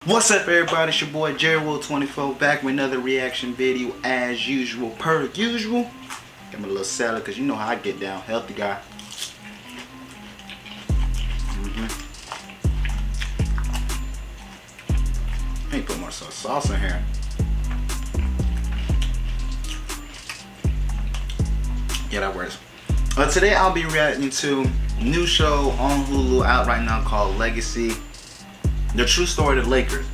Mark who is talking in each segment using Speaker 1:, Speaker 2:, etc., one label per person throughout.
Speaker 1: What's up, everybody? It's your boy jerrywill24 back with another reaction video as usual. Per usual, give me a little salad because you know how I get down. Healthy guy. I ain't put more sauce in here. Yeah, that works. Today I'll be reacting to a new show on Hulu out right now called Legacy. The true story of the Lakers.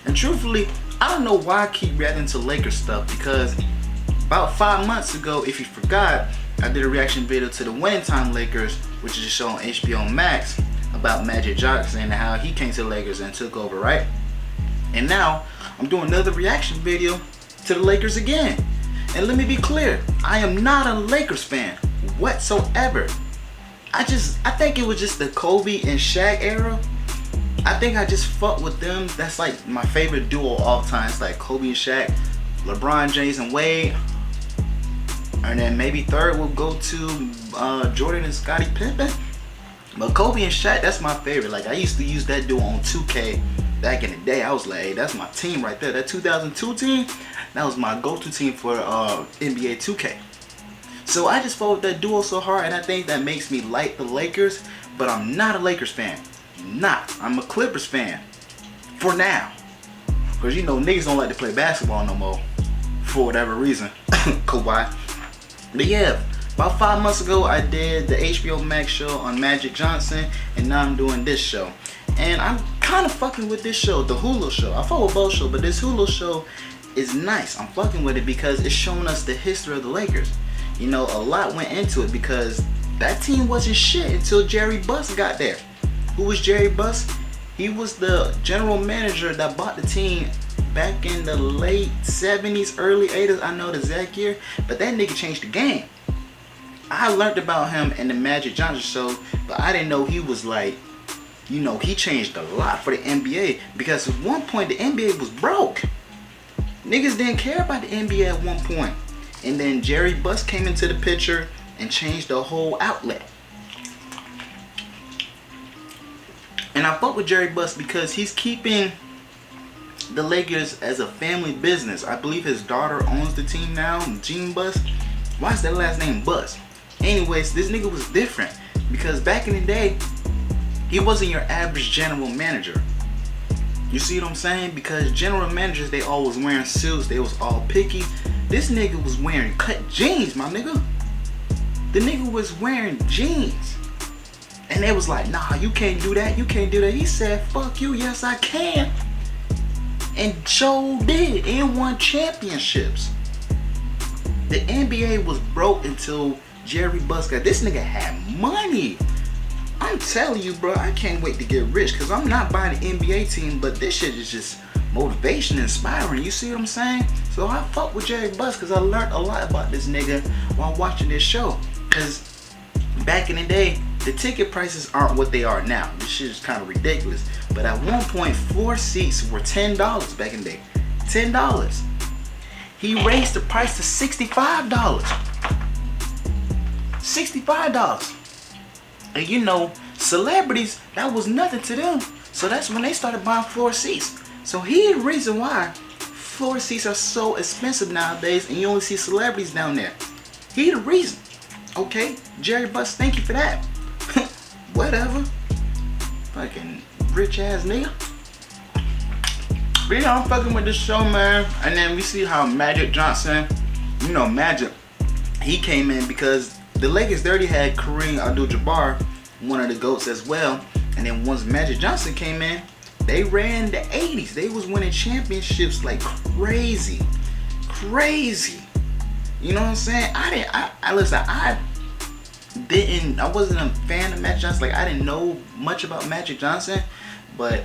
Speaker 1: And truthfully, I don't know why I keep reacting to Lakers stuff, because about 5 months ago, if you forgot, I did a reaction video to the Winning Time Lakers, which is a show on HBO Max about Magic Johnson and how he came to the Lakers and took over, right? And now I'm doing another reaction video to the Lakers again. And let me be clear, I am not a Lakers fan whatsoever. I think it was just the Kobe and Shaq era. I think I just fuck with them. That's like my favorite duo of all time. It's like Kobe and Shaq, LeBron James and Wade, and then maybe third will go to Jordan and Scottie Pippen. But Kobe and Shaq, that's my favorite. Like, I used to use that duo on 2K back in the day. I was like, hey, that's my team right there. That 2002 team, that was my go-to team for NBA 2K. So I just followed that duo so hard, and I think that makes me like the Lakers. But I'm not a Lakers fan. I'm a Clippers fan for now, because you know niggas don't like to play basketball no more for whatever reason. Kawhi. But yeah, about 5 months ago I did the HBO Max show on Magic Johnson, and now I'm doing this show, and I'm kind of fucking with this show, the Hulu show. I fuck with both shows, but this Hulu show is nice. I'm fucking with it because it's showing us the history of the Lakers. You know, a lot went into it because that team wasn't shit until Jerry Buss got there. Who was Jerry Buss? He was the general manager that bought the team back in the late 70s, early 80s. I know the exact year, but that nigga changed the game. I learned about him in the Magic Johnson show, but I didn't know he was like, you know, he changed a lot for the NBA, because at one point the NBA was broke. Niggas didn't care about the NBA at one point. And then Jerry Buss came into the picture and changed the whole outlet. And I fuck with Jerry Buss because he's keeping the Lakers as a family business. I believe his daughter owns the team now, Jean Buss. Why is that last name Buss? Anyways, this nigga was different because back in the day, he wasn't your average general manager. You see what I'm saying? Because general managers, they always wearing suits, they was all picky. This nigga was wearing cut jeans, my nigga. The nigga was wearing jeans. And they was like, nah, you can't do that, you can't do that. He said, fuck you, yes I can. And Joe did, and won championships. The NBA was broke until Jerry Buss got, this nigga had money. I'm telling you, bro, I can't wait to get rich, because I'm not buying an NBA team, but this shit is just motivation, inspiring. You see what I'm saying? So I fuck with Jerry Buss because I learned a lot about this nigga while watching this show. Because back in the day, the ticket prices aren't what they are now. This shit is kind of ridiculous. But at one point, 4 seats were $10 back in the day. $10. He raised the price to $65. $65. And you know, celebrities, that was nothing to them. So that's when they started buying floor seats. So here's the reason why floor seats are so expensive nowadays and you only see celebrities down there. Here's the reason. Okay, Jerry Buss, thank you for that. Whatever. Fucking rich ass nigga. But yeah, I'm fucking with this show, man. And then we see how Magic Johnson, you know, Magic, he came in because the Lakers already had Kareem Abdul-Jabbar, one of the GOATs as well. And then once Magic Johnson came in, they ran the 80s. They was winning championships like crazy. Crazy. You know what I'm saying? I wasn't a fan of Magic Johnson. Like, I didn't know much about Magic Johnson, but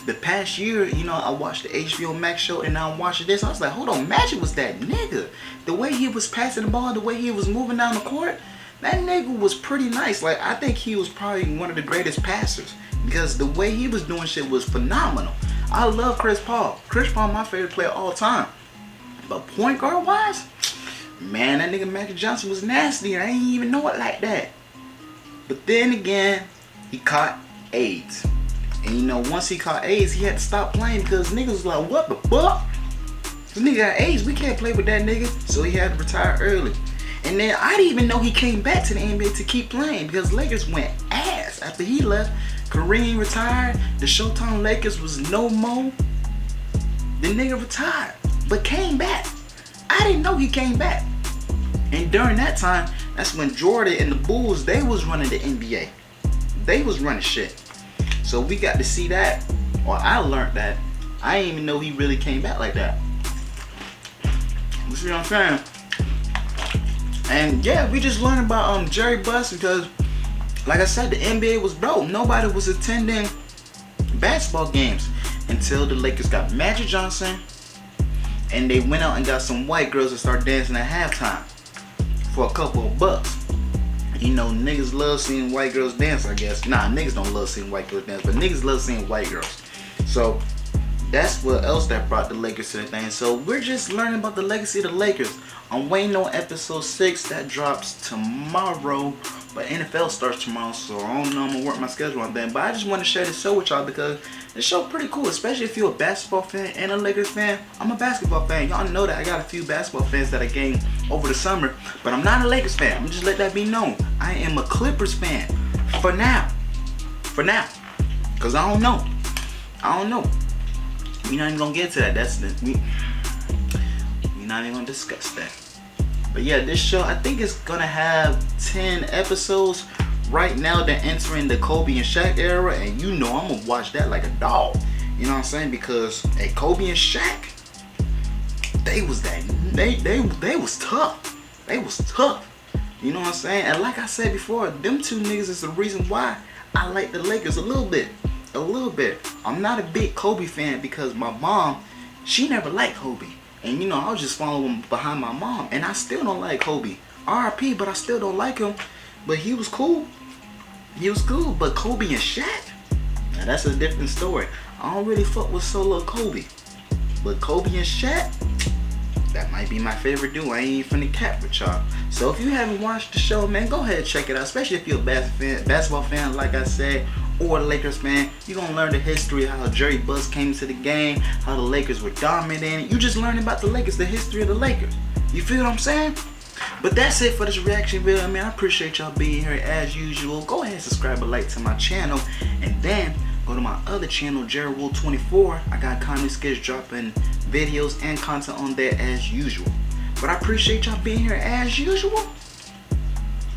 Speaker 1: the past year, you know, I watched the HBO Max show and now I'm watching this. I was like, hold on, Magic was that nigga. The way he was passing the ball, the way he was moving down the court, that nigga was pretty nice. Like, I think he was probably one of the greatest passers because the way he was doing shit was phenomenal. I love Chris Paul. Chris Paul, my favorite player of all time. But point guard wise, man, that nigga Magic Johnson was nasty and I didn't even know it like that. But then again, he caught AIDS. And you know, once he caught AIDS, he had to stop playing because niggas was like, what the fuck? This nigga got AIDS, we can't play with that nigga. So he had to retire early. And then I didn't even know he came back to the NBA to keep playing because Lakers went ass after he left. Kareem retired, the Showtime Lakers was no more. The nigga retired, but came back. I didn't know he came back. And during that time, that's when Jordan and the Bulls, they was running the NBA. They was running shit. So we got to see that, or I learned that. I didn't even know he really came back like that. You see what I'm saying? And yeah, we just learned about Jerry Buss because, like I said, the NBA was broke. Nobody was attending basketball games until the Lakers got Magic Johnson, and they went out and got some white girls to start dancing at halftime for a couple of bucks. You know, niggas love seeing white girls dance, I guess. Nah, niggas don't love seeing white girls dance, but niggas love seeing white girls. So that's what else that brought the Lakers to the thing. So we're just learning about the legacy of the Lakers. I'm waiting on episode 6 that drops tomorrow, but NFL starts tomorrow, so I don't know. I'm gonna work my schedule on that. But I just want to share this show with y'all because this show pretty cool, especially if you're a basketball fan and a Lakers fan. I'm a basketball fan. Y'all know that I got a few basketball fans that I gained over the summer, but I'm not a Lakers fan. I'm just let that be known. I am a Clippers fan for now. For now, cause I don't know. We're not even gonna get to that. We're not even gonna discuss that. But yeah, this show, I think it's gonna have 10 episodes. Right now they're entering the Kobe and Shaq era, and you know I'm gonna watch that like a dog. You know what I'm saying? Because Kobe and Shaq, they was tough. They was tough. You know what I'm saying? And like I said before, them two niggas is the reason why I like the Lakers a little bit. I'm not a big Kobe fan because my mom, she never liked Kobe. And you know, I was just following behind my mom, and I still don't like Kobe. R.I.P., but I still don't like him. But he was cool. But Kobe and Shaq, now that's a different story. I don't really fuck with solo Kobe. But Kobe and Shaq, that might be my favorite duo. I ain't even finna cap with y'all. So if you haven't watched the show, man, go ahead and check it out. Especially if you're a basketball fan, like I said, or a Lakers fan. You're gonna learn the history of how Jerry Buss came to the game, how the Lakers were dominating. You just learning about the Lakers, the history of the Lakers. You feel what I'm saying? But that's it for this reaction video, man. I appreciate y'all being here as usual. Go ahead and subscribe and like to my channel, and then go to my other channel, jerrywill24. I got comedy sketch dropping videos and content on there as usual. But I appreciate y'all being here as usual.